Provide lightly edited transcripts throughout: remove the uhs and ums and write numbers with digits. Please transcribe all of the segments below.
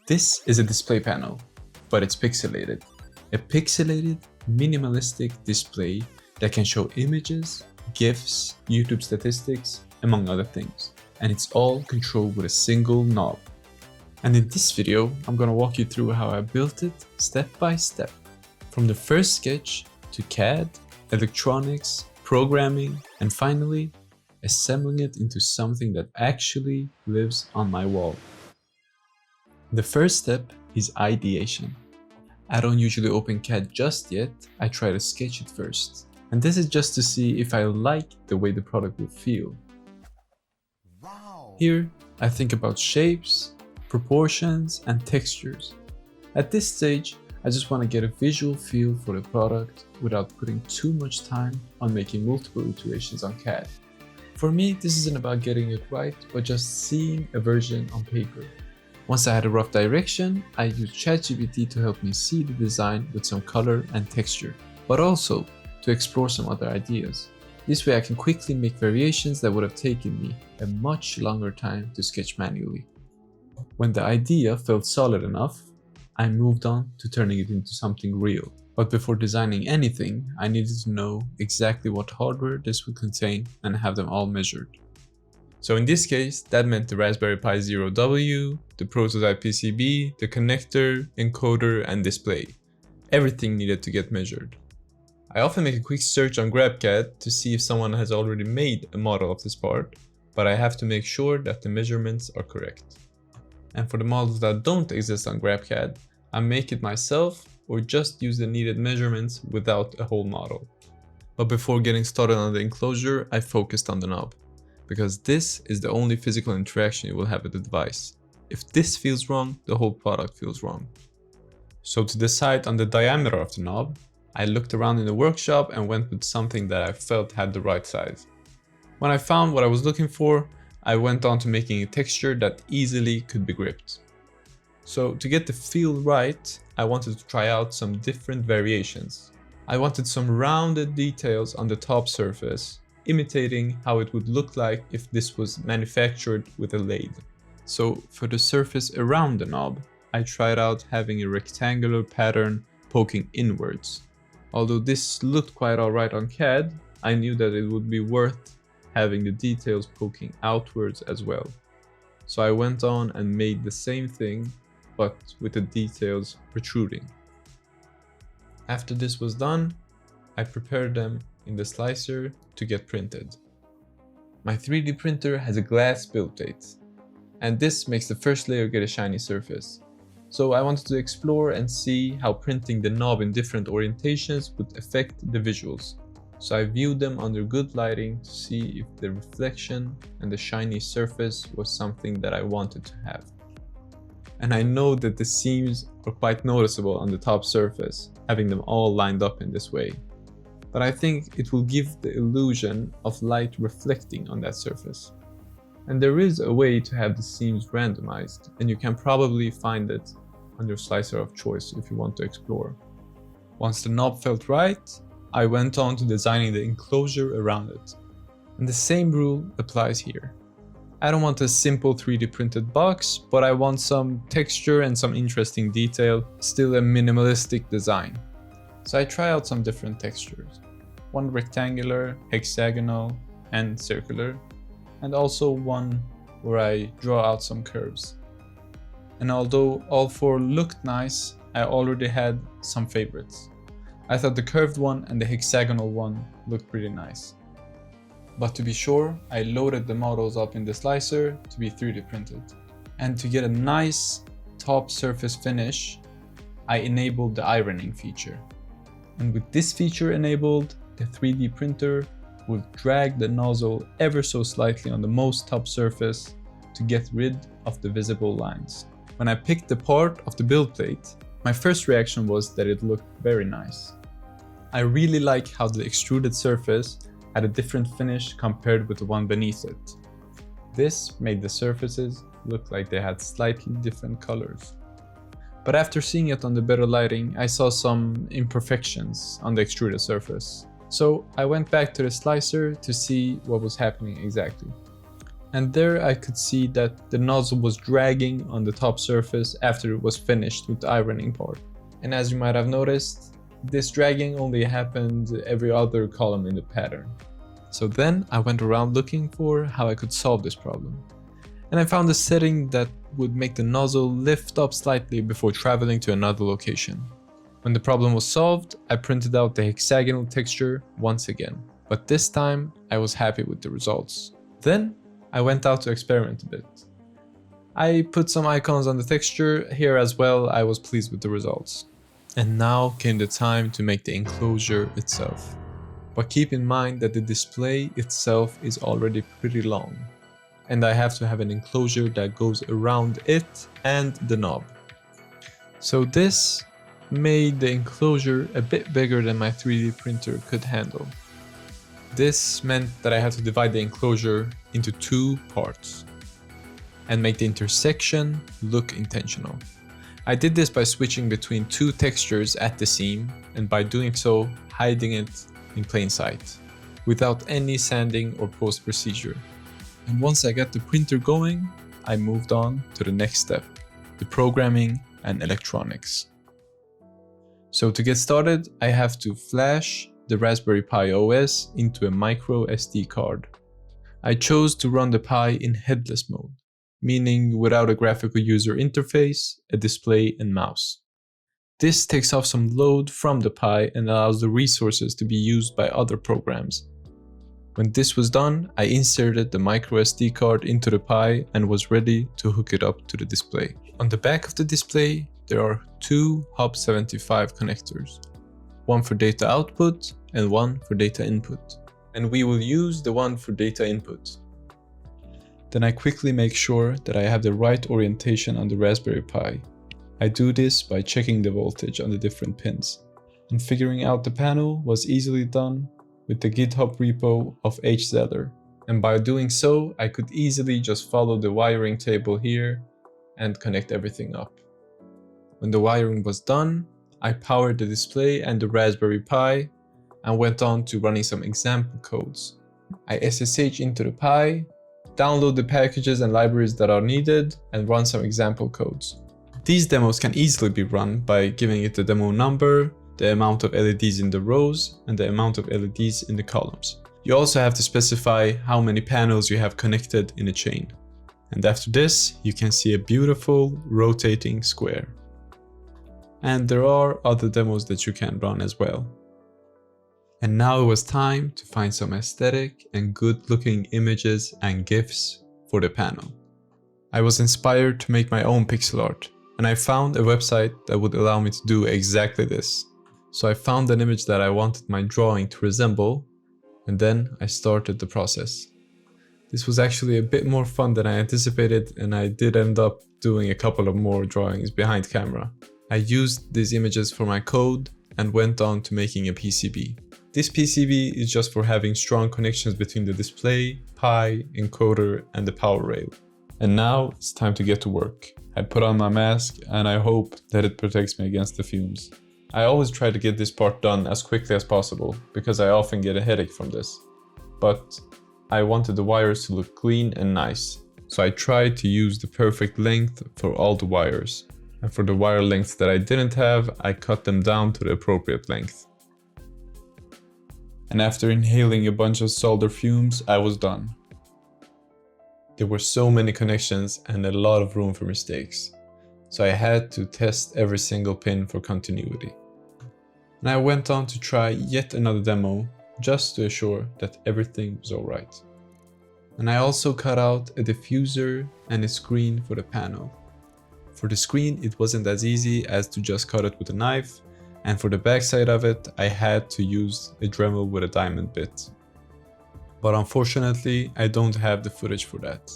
This is a display panel, but it's pixelated. A pixelated, minimalistic display that can show images, GIFs, YouTube statistics, among other things. And it's all controlled with a single knob. And in this video, I'm gonna walk you through how I built it step by step. From the first sketch to CAD, electronics, programming, and finally, assembling it into something that actually lives on my wall. The first step is ideation. I don't usually open CAD just yet, I try to sketch it first. And this is just to see if I like the way the product will feel. Wow. Here, I think about shapes, proportions, and textures. At this stage, I just want to get a visual feel for the product without putting too much time on making multiple iterations on CAD. For me, this isn't about getting it right, but just seeing a version on paper. Once I had a rough direction, I used ChatGPT to help me see the design with some color and texture, but also to explore some other ideas. This way I can quickly make variations that would have taken me a much longer time to sketch manually. When the idea felt solid enough, I moved on to turning it into something real. But before designing anything, I needed to know exactly what hardware this would contain and have them all measured. So in this case, that meant the Raspberry Pi Zero W, the prototype PCB, the connector, encoder, and display. Everything needed to get measured. I often make a quick search on GrabCAD to see if someone has already made a model of this part, but I have to make sure that the measurements are correct. And for the models that don't exist on GrabCAD, I make it myself or just use the needed measurements without a whole model. But before getting started on the enclosure, I focused on the knob, because this is the only physical interaction you will have with the device. If this feels wrong, the whole product feels wrong. So to decide on the diameter of the knob, I looked around in the workshop and went with something that I felt had the right size. When I found what I was looking for, I went on to making a texture that easily could be gripped. So to get the feel right, I wanted to try out some different variations. I wanted some rounded details on the top surface, imitating how it would look like if this was manufactured with a lathe. So for the surface around the knob, I tried out having a rectangular pattern poking inwards. Although this looked quite alright on CAD, I knew that it would be worth having the details poking outwards as well. So I went on and made the same thing, but with the details protruding. After this was done, I prepared them in the slicer to get printed. My 3D printer has a glass build plate, and this makes the first layer get a shiny surface. So I wanted to explore and see how printing the knob in different orientations would affect the visuals. So I viewed them under good lighting to see if the reflection and the shiny surface was something that I wanted to have. And I know that the seams are quite noticeable on the top surface, having them all lined up in this way. But I think it will give the illusion of light reflecting on that surface. And there is a way to have the seams randomized, and you can probably find it on your slicer of choice if you want to explore. Once the knob felt right, I went on to designing the enclosure around it. And the same rule applies here. I don't want a simple 3D printed box, but I want some texture and some interesting detail, still a minimalistic design. So I try out some different textures. One rectangular, hexagonal, and circular, and also one where I draw out some curves. And although all four looked nice, I already had some favorites. I thought the curved one and the hexagonal one looked pretty nice. But to be sure, I loaded the models up in the slicer to be 3D printed. And to get a nice top surface finish, I enabled the ironing feature. And with this feature enabled, the 3D printer will drag the nozzle ever so slightly on the most top surface to get rid of the visible lines. When I picked the part of the build plate, my first reaction was that it looked very nice. I really like how the extruded surface had a different finish compared with the one beneath it. This made the surfaces look like they had slightly different colors. But after seeing it on the better lighting, I saw some imperfections on the extruded surface. So I went back to the slicer to see what was happening exactly. And there I could see that the nozzle was dragging on the top surface after it was finished with the ironing part. And as you might have noticed, this dragging only happened every other column in the pattern. So then I went around looking for how I could solve this problem. And I found a setting that would make the nozzle lift up slightly before traveling to another location. When the problem was solved, I printed out the hexagonal texture once again. But this time, I was happy with the results. Then, I went out to experiment a bit. I put some icons on the texture here as well. I was pleased with the results. And now came the time to make the enclosure itself. But keep in mind that the display itself is already pretty long. And I have to have an enclosure that goes around it and the knob. So this made the enclosure a bit bigger than my 3D printer could handle. This meant that I had to divide the enclosure into 2 parts and make the intersection look intentional. I did this by switching between 2 textures at the seam, and by doing so, hiding it in plain sight, without any sanding or post procedure. And once I got the printer going, I moved on to the next step, the programming and electronics. So to get started, I have to flash the Raspberry Pi OS into a micro SD card. I chose to run the Pi in headless mode, meaning without a graphical user interface, a display and mouse. This takes off some load from the Pi and allows the resources to be used by other programs. When this was done, I inserted the micro SD card into the Pi and was ready to hook it up to the display. On the back of the display, there are 2 Hub 75 connectors, one for data output and one for data input. And we will use the one for data input. Then I quickly make sure that I have the right orientation on the Raspberry Pi. I do this by checking the voltage on the different pins. And figuring out the panel was easily done with the GitHub repo of HZeller. And by doing so, I could easily just follow the wiring table here and connect everything up. When the wiring was done, I powered the display and the Raspberry Pi and went on to running some example codes. I SSH into the Pi, download the packages and libraries that are needed, and run some example codes. These demos can easily be run by giving it the demo number, the amount of LEDs in the rows, and the amount of LEDs in the columns. You also have to specify how many panels you have connected in a chain. And after this, you can see a beautiful rotating square. And there are other demos that you can run as well. And now it was time to find some aesthetic and good looking images and GIFs for the panel. I was inspired to make my own pixel art, and I found a website that would allow me to do exactly this. So I found an image that I wanted my drawing to resemble, and then I started the process. This was actually a bit more fun than I anticipated, and I did end up doing a couple of more drawings behind camera. I used these images for my code and went on to making a PCB. This PCB is just for having strong connections between the display, Pi, encoder, and the power rail. And now it's time to get to work. I put on my mask and I hope that it protects me against the fumes. I always try to get this part done as quickly as possible because I often get a headache from this. But I wanted the wires to look clean and nice, so I tried to use the perfect length for all the wires. And for the wire lengths that I didn't have, I cut them down to the appropriate length. And after inhaling a bunch of solder fumes, I was done. There were so many connections and a lot of room for mistakes, so I had to test every single pin for continuity. And I went on to try yet another demo just to assure that everything was alright. And I also cut out a diffuser and a screen for the panel. For the screen, it wasn't as easy as to just cut it with a knife, and for the backside of it, I had to use a Dremel with a diamond bit. But unfortunately, I don't have the footage for that.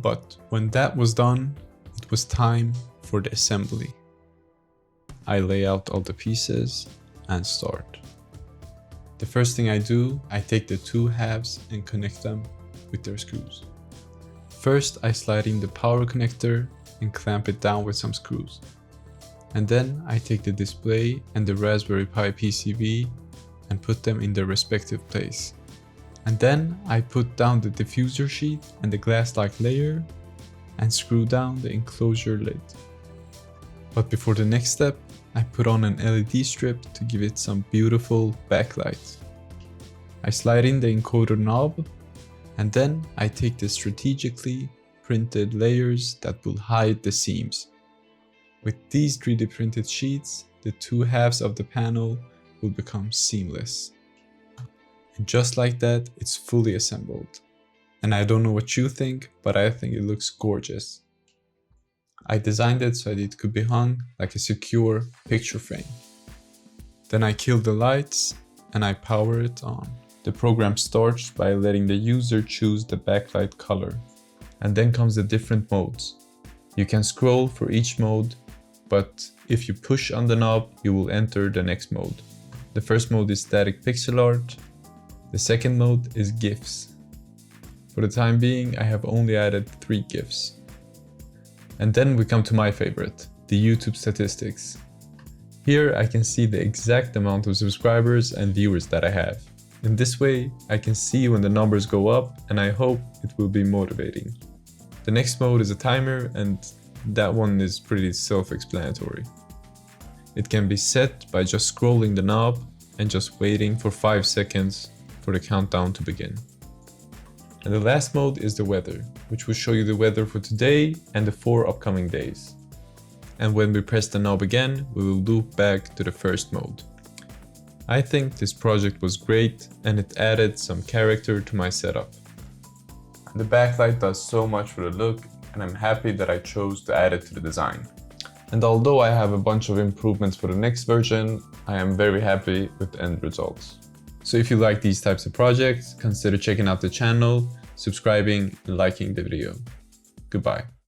But when that was done, it was time for the assembly. I lay out all the pieces and start. The first thing I do, I take the 2 halves and connect them with their screws. First, I slide in the power connector and clamp it down with some screws. And then I take the display and the Raspberry Pi PCB and put them in their respective place. And then I put down the diffuser sheet and the glass-like layer and screw down the enclosure lid. But before the next step, I put on an LED strip to give it some beautiful backlight. I slide in the encoder knob, and then I take the strategically printed layers that will hide the seams. With these 3D printed sheets, the two halves of the panel will become seamless. And just like that, it's fully assembled. And I don't know what you think, but I think it looks gorgeous. I designed it so that it could be hung like a secure picture frame. Then I kill the lights and I power it on. The program starts by letting the user choose the backlight color. And then comes the different modes. You can scroll for each mode, but if you push on the knob, you will enter the next mode. The first mode is static pixel art. The second mode is GIFs. For the time being, I have only added 3 GIFs. And then we come to my favorite, the YouTube statistics. Here I can see the exact amount of subscribers and viewers that I have. In this way, I can see when the numbers go up, and I hope it will be motivating. The next mode is a timer, and that one is pretty self-explanatory. It can be set by just scrolling the knob and just waiting for 5 seconds for the countdown to begin. And the last mode is the weather, which will show you the weather for today and the 4 upcoming days. And when we press the knob again, we will loop back to the first mode. I think this project was great and it added some character to my setup. The backlight does so much for the look, and I'm happy that I chose to add it to the design. And although I have a bunch of improvements for the next version, I am very happy with the end results. So if you like these types of projects, consider checking out the channel, subscribing, and liking the video. Goodbye.